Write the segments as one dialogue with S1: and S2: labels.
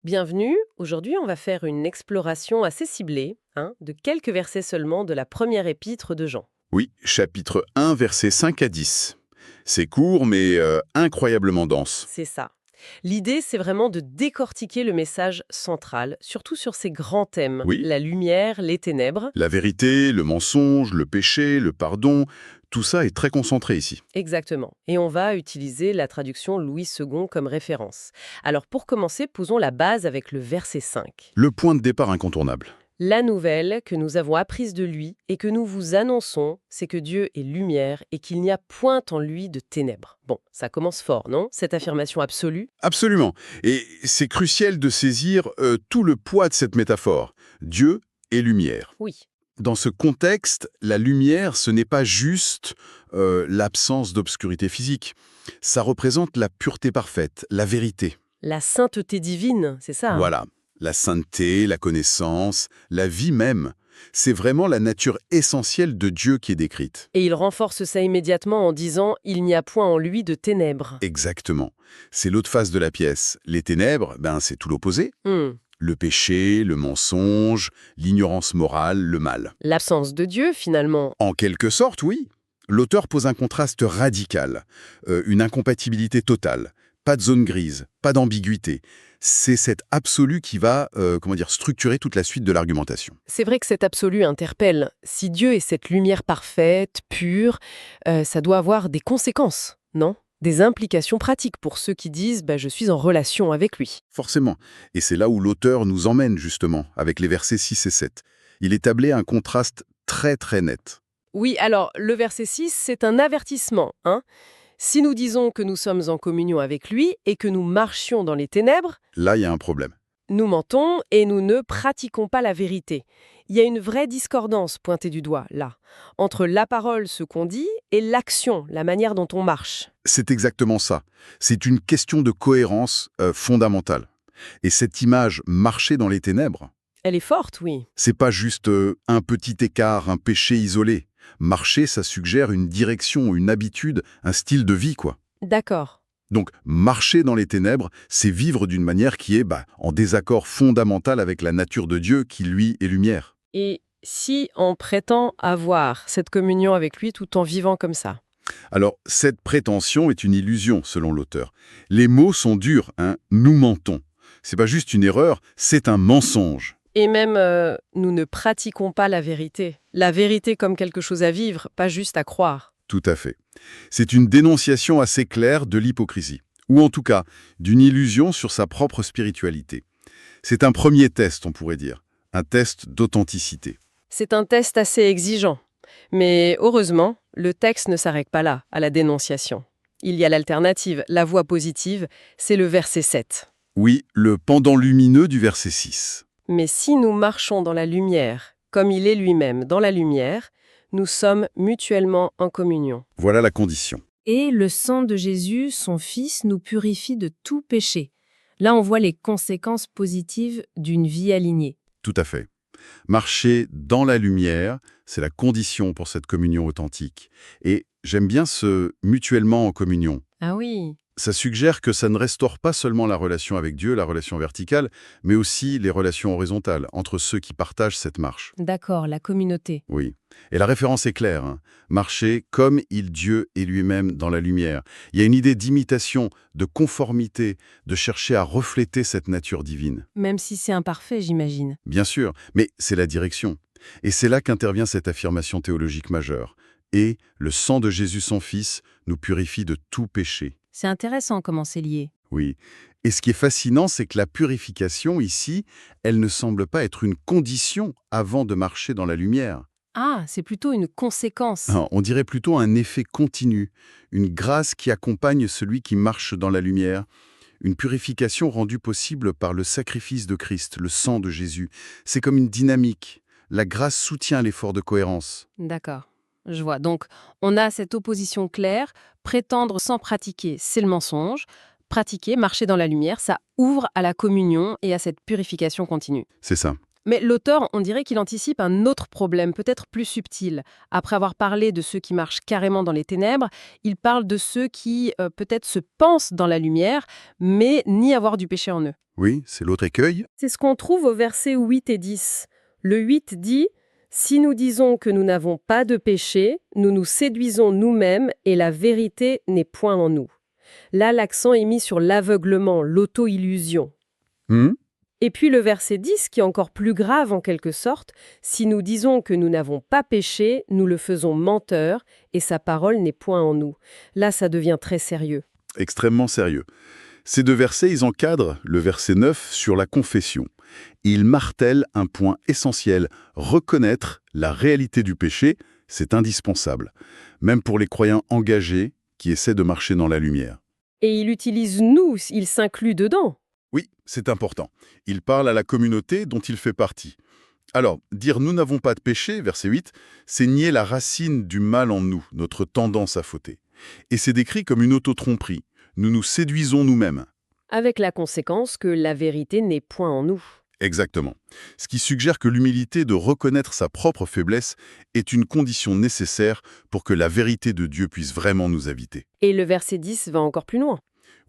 S1: Bienvenue, aujourd'hui on va faire une exploration assez ciblée, de quelques versets seulement de la première épître de Jean.
S2: Oui, chapitre 1, versets 5 à 10. C'est court, mais incroyablement dense.
S1: C'est ça. L'idée, c'est vraiment de décortiquer le message central, surtout sur ces grands thèmes,
S2: Oui,
S1: la lumière, les ténèbres.
S2: la vérité, le mensonge, le péché, le pardon, tout ça est très concentré ici.
S1: Exactement. Et on va utiliser la traduction Louis II comme référence. Alors pour commencer, posons la base avec le verset 5.
S2: Le point de départ incontournable.
S1: La nouvelle que nous avons apprise de lui et que nous vous annonçons, c'est que Dieu est lumière et qu'il n'y a point en lui de ténèbres. Bon, ça commence fort, non? Cette affirmation absolue?
S2: Absolument. Et c'est crucial de saisir tout le poids de cette métaphore. Dieu est lumière.
S1: Oui.
S2: Dans ce contexte, la lumière, ce n'est pas juste l'absence d'obscurité physique. Ça représente la pureté parfaite, la vérité.
S1: La sainteté divine, c'est ça, hein?
S2: Voilà, la sainteté, la connaissance, la vie même, c'est vraiment la nature essentielle de Dieu qui est décrite.
S1: Et il renforce ça immédiatement en disant il n'y a point en lui de ténèbres.
S2: Exactement. C'est l'autre face de la pièce. Les ténèbres, c'est tout l'opposé.
S1: Hmm.
S2: Le péché, le mensonge, l'ignorance morale, le mal.
S1: L'absence de Dieu, finalement.
S2: En quelque sorte, oui. L'auteur pose un contraste radical, une incompatibilité totale. Pas de zone grise, pas d'ambiguïté. C'est cet absolu qui va, structurer toute la suite de l'argumentation.
S1: C'est vrai que cet absolu interpelle. Si Dieu est cette lumière parfaite, pure, ça doit avoir des conséquences, non? Des implications pratiques pour ceux qui disent je suis en relation avec lui.
S2: Forcément. Et c'est là où l'auteur nous emmène, justement, avec les versets 6 et 7. Il établit un contraste très très net.
S1: Oui, alors le verset 6, c'est un avertissement. Si nous disons que nous sommes en communion avec lui et que nous marchions dans les ténèbres,
S2: Là, il y a un problème.
S1: nous mentons et nous ne pratiquons pas la vérité. Il y a une vraie discordance pointée du doigt, là, entre la parole, ce qu'on dit, et l'action, la manière dont on marche.
S2: C'est exactement ça. C'est une question de cohérence fondamentale. Et cette image marcher dans les ténèbres,
S1: Elle est forte, oui.
S2: c'est pas juste un petit écart, un péché isolé. Marcher, ça suggère une direction, une habitude, un style de vie, quoi.
S1: D'accord.
S2: Donc, marcher dans les ténèbres, c'est vivre d'une manière qui est en désaccord fondamental avec la nature de Dieu qui, lui, est lumière.
S1: Et si on prétend avoir cette communion avec lui tout en vivant comme ça?
S2: Alors, cette prétention est une illusion, selon l'auteur. Les mots sont durs, nous mentons. C'est pas juste une erreur, c'est un mensonge.
S1: Et même, nous ne pratiquons pas la vérité. La vérité comme quelque chose à vivre, pas juste à croire.
S2: Tout à fait. C'est une dénonciation assez claire de l'hypocrisie, ou en tout cas, d'une illusion sur sa propre spiritualité. C'est un premier test, on pourrait dire, un test d'authenticité.
S1: C'est un test assez exigeant. Mais heureusement, le texte ne s'arrête pas là, à la dénonciation. Il y a l'alternative, la voie positive, c'est le verset 7.
S2: Oui, le pendant lumineux du verset 6.
S1: Mais si nous marchons dans la lumière, comme il est lui-même dans la lumière, nous sommes mutuellement en communion.
S2: Voilà la condition.
S3: Et le sang de Jésus, son Fils, nous purifie de tout péché. Là, on voit les conséquences positives d'une vie alignée.
S2: Tout à fait. Marcher dans la lumière, c'est la condition pour cette communion authentique. Et j'aime bien ce mutuellement en communion.
S1: Ah oui.
S2: Ça suggère que ça ne restaure pas seulement la relation avec Dieu, la relation verticale, mais aussi les relations horizontales entre ceux qui partagent cette marche.
S3: D'accord, la communauté.
S2: Oui. Et la référence est claire. Marcher comme il, Dieu, est lui-même dans la lumière. Il y a une idée d'imitation, de conformité, de chercher à refléter cette nature divine.
S3: Même si c'est imparfait, j'imagine.
S2: Bien sûr, mais c'est la direction. Et c'est là qu'intervient cette affirmation théologique majeure. Et le sang de Jésus son Fils nous purifie de tout péché.
S3: C'est intéressant comment c'est lié.
S2: Oui. Et ce qui est fascinant, c'est que la purification, ici, elle ne semble pas être une condition avant de marcher dans la lumière.
S3: Ah, c'est plutôt une conséquence.
S2: Non, on dirait plutôt un effet continu, une grâce qui accompagne celui qui marche dans la lumière, une purification rendue possible par le sacrifice de Christ, le sang de Jésus. C'est comme une dynamique. La grâce soutient l'effort de cohérence.
S3: D'accord, je vois. Donc, on a cette opposition claire. Prétendre sans pratiquer, c'est le mensonge. Pratiquer, marcher dans la lumière, ça ouvre à la communion et à cette purification continue.
S2: C'est ça.
S1: Mais l'auteur, on dirait qu'il anticipe un autre problème, peut-être plus subtil. Après avoir parlé de ceux qui marchent carrément dans les ténèbres, il parle de ceux qui, peut-être, se pensent dans la lumière, mais n'y avoir du péché en eux.
S2: Oui, c'est l'autre écueil.
S1: C'est ce qu'on trouve au verset 8 et 10. Le 8 dit « Si nous disons que nous n'avons pas de péché, nous nous séduisons nous-mêmes et la vérité n'est point en nous. » Là, l'accent est mis sur l'aveuglement, l'auto-illusion.
S2: Hmm.
S1: Et puis le verset 10, qui est encore plus grave en quelque sorte, « Si nous disons que nous n'avons pas péché, nous le faisons menteur, et sa parole n'est point en nous. » Là, ça devient très sérieux.
S2: Extrêmement sérieux. Ces deux versets, ils encadrent le verset 9 sur la confession. Ils martèlent un point essentiel. Reconnaître la réalité du péché, c'est indispensable. Même pour les croyants engagés qui essaient de marcher dans la lumière.
S1: Et il utilise « nous », il s'inclut dedans.
S2: Oui, c'est important. Il parle à la communauté dont il fait partie. Alors, dire « nous n'avons pas de péché », verset 8, c'est nier la racine du mal en nous, notre tendance à fauter. Et c'est décrit comme une autotromperie. Nous nous séduisons nous-mêmes.
S1: Avec la conséquence que la vérité n'est point en nous.
S2: Exactement. Ce qui suggère que l'humilité de reconnaître sa propre faiblesse est une condition nécessaire pour que la vérité de Dieu puisse vraiment nous habiter.
S1: Et le verset 10 va encore plus loin.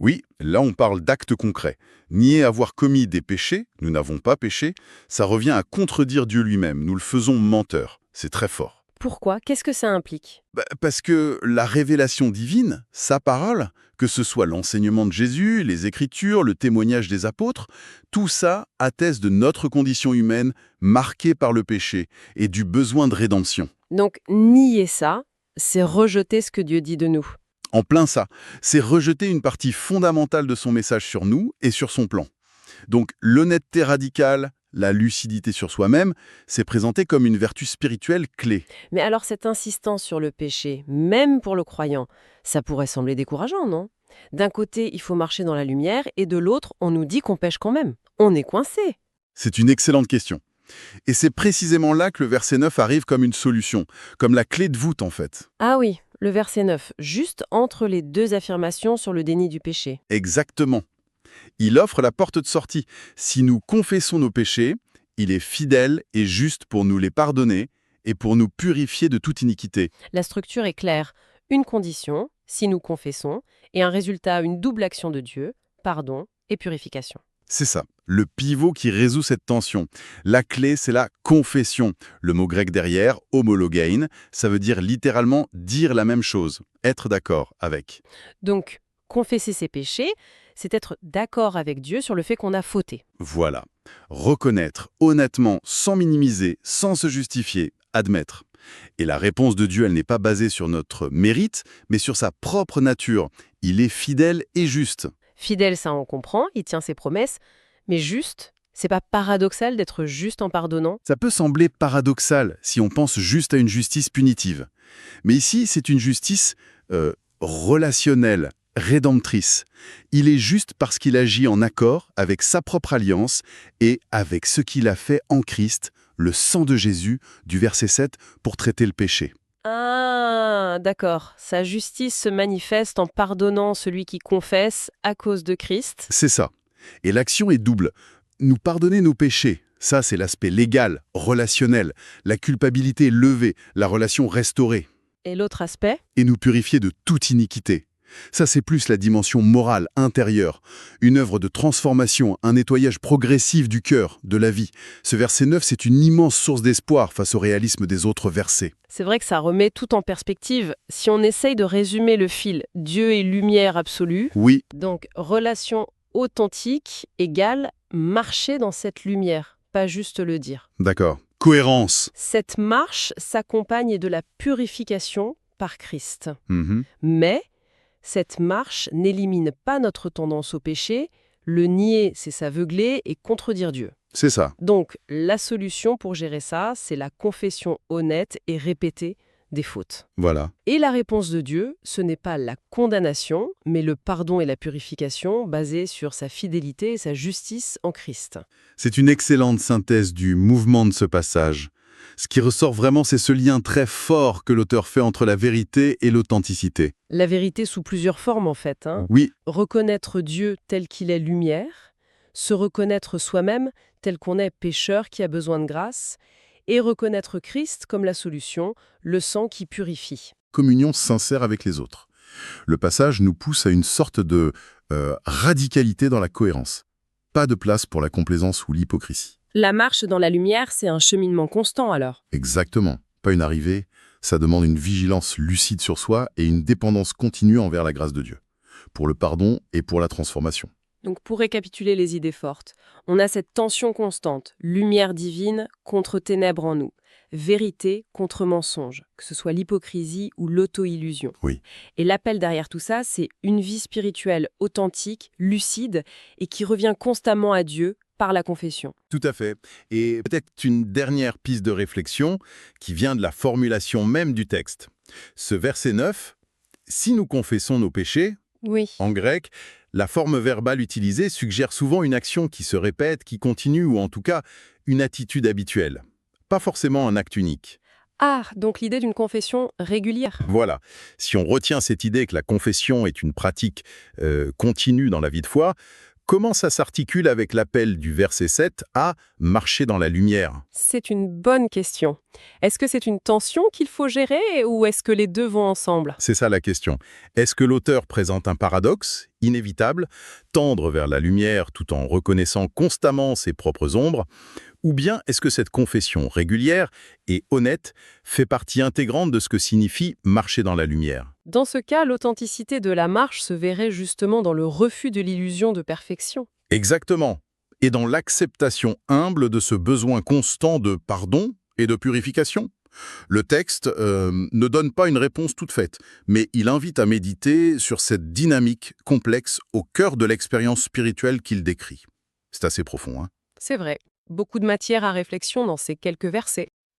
S2: Oui, là on parle d'actes concrets. Nier avoir commis des péchés, nous n'avons pas péché, ça revient à contredire Dieu lui-même, nous le faisons menteur. C'est très fort.
S1: Pourquoi? Qu'est-ce que ça implique?
S2: Parce que la révélation divine, sa parole, que ce soit l'enseignement de Jésus, les Écritures, le témoignage des apôtres, tout ça atteste de notre condition humaine marquée par le péché et du besoin de rédemption.
S1: Donc, nier ça, c'est rejeter ce que Dieu dit de nous.
S2: En plein ça, c'est rejeter une partie fondamentale de son message sur nous et sur son plan. Donc l'honnêteté radicale, la lucidité sur soi-même, c'est présenté comme une vertu spirituelle clé.
S1: Mais alors cette insistance sur le péché, même pour le croyant, ça pourrait sembler décourageant, non? D'un côté, il faut marcher dans la lumière, et de l'autre, on nous dit qu'on pêche quand même. On est coincé.
S2: C'est une excellente question. Et c'est précisément là que le verset 9 arrive comme une solution, comme la clé de voûte en fait.
S1: Ah oui, le verset 9, juste entre les deux affirmations sur le déni du péché.
S2: Exactement. Il offre la porte de sortie. Si nous confessons nos péchés, il est fidèle et juste pour nous les pardonner et pour nous purifier de toute iniquité.
S1: La structure est claire. Une condition, si nous confessons, et un résultat, une double action de Dieu, pardon et purification.
S2: C'est ça, le pivot qui résout cette tension. La clé, c'est la confession. Le mot grec derrière, homologein, ça veut dire littéralement dire la même chose, être d'accord avec.
S1: Donc, confesser ses péchés, c'est être d'accord avec Dieu sur le fait qu'on a fauté.
S2: Voilà. Reconnaître honnêtement, sans minimiser, sans se justifier, admettre. Et la réponse de Dieu, elle n'est pas basée sur notre mérite, mais sur sa propre nature. Il est fidèle et juste.
S1: Fidèle, ça on comprend, il tient ses promesses, mais juste, c'est pas paradoxal d'être juste en pardonnant?
S2: Ça peut sembler paradoxal si on pense juste à une justice punitive. Mais ici, c'est une justice relationnelle, rédemptrice. Il est juste parce qu'il agit en accord avec sa propre alliance et avec ce qu'il a fait en Christ, le sang de Jésus, du verset 7, pour traiter le péché.
S1: Ah, d'accord. Sa justice se manifeste en pardonnant celui qui confesse à cause de Christ.
S2: C'est ça. Et l'action est double. Nous pardonner nos péchés, ça c'est l'aspect légal, relationnel. La culpabilité est levée, la relation restaurée.
S1: Et l'autre aspect?
S2: Et nous purifier de toute iniquité. Ça, c'est plus la dimension morale, intérieure. Une œuvre de transformation, un nettoyage progressif du cœur, de la vie. Ce verset 9, c'est une immense source d'espoir face au réalisme des autres versets.
S1: C'est vrai que ça remet tout en perspective. Si on essaye de résumer le fil, Dieu est lumière absolue.
S2: Oui,
S1: Donc, relation authentique égale marcher dans cette lumière, pas juste le dire.
S2: d'accord. Cohérence.
S1: Cette marche s'accompagne de la purification par Christ.
S2: Mhm.
S1: Mais cette marche n'élimine pas notre tendance au péché. Le nier, c'est s'aveugler et contredire Dieu.
S2: C'est ça.
S1: Donc, la solution pour gérer ça, c'est la confession honnête et répétée des fautes.
S2: Voilà.
S1: Et la réponse de Dieu, ce n'est pas la condamnation, mais le pardon et la purification basés sur sa fidélité et sa justice en Christ.
S2: C'est une excellente synthèse du mouvement de ce passage. Ce qui ressort vraiment, c'est ce lien très fort que l'auteur fait entre la vérité et l'authenticité.
S1: La vérité sous plusieurs formes, en fait.
S2: Oui,
S1: Reconnaître Dieu tel qu'il est lumière, Se reconnaître soi-même tel qu'on est pécheur qui a besoin de grâce, et reconnaître Christ comme la solution, le sang qui purifie.
S2: Communion sincère avec les autres. Le passage nous pousse à une sorte de radicalité dans la cohérence. Pas de place pour la complaisance ou l'hypocrisie.
S1: La marche dans la lumière, c'est un cheminement constant alors.
S2: Exactement. Pas une arrivée, ça demande une vigilance lucide sur soi et une dépendance continue envers la grâce de Dieu, pour le pardon et pour la transformation.
S1: Donc pour récapituler les idées fortes, on a cette tension constante, lumière divine contre ténèbres en nous, vérité contre mensonge, que ce soit l'hypocrisie ou l'auto-illusion.
S2: Oui.
S1: Et l'appel derrière tout ça, c'est une vie spirituelle authentique, lucide et qui revient constamment à Dieu par la confession.
S2: Tout à fait. Et peut-être une dernière piste de réflexion qui vient de la formulation même du texte. Ce verset 9, « Si nous confessons nos péchés »,
S1: Oui.
S2: en grec, la forme verbale utilisée suggère souvent une action qui se répète, qui continue, ou en tout cas une attitude habituelle. Pas forcément un acte unique.
S1: Ah, donc l'idée d'une confession régulière.
S2: Voilà. Si on retient cette idée que la confession est une pratique continue dans la vie de foi, comment ça s'articule avec l'appel du verset 7 à « marcher dans la lumière » ?
S1: C'est une bonne question. Est-ce que c'est une tension qu'il faut gérer ou est-ce que les deux vont ensemble?
S2: C'est ça la question. Est-ce que l'auteur présente un paradoxe inévitable, tendre vers la lumière tout en reconnaissant constamment ses propres ombres, ou bien est-ce que cette confession régulière et honnête fait partie intégrante de ce que signifie marcher dans la lumière ?
S1: Dans ce cas, l'authenticité de la marche se verrait justement dans le refus de l'illusion de perfection.
S2: Exactement. Et dans l'acceptation humble de ce besoin constant de pardon et de purification. Le texte ne donne pas une réponse toute faite, mais il invite à méditer sur cette dynamique complexe au cœur de l'expérience spirituelle qu'il décrit. C'est assez profond, hein ?
S1: C'est vrai. Beaucoup de matière à réflexion dans ces quelques versets.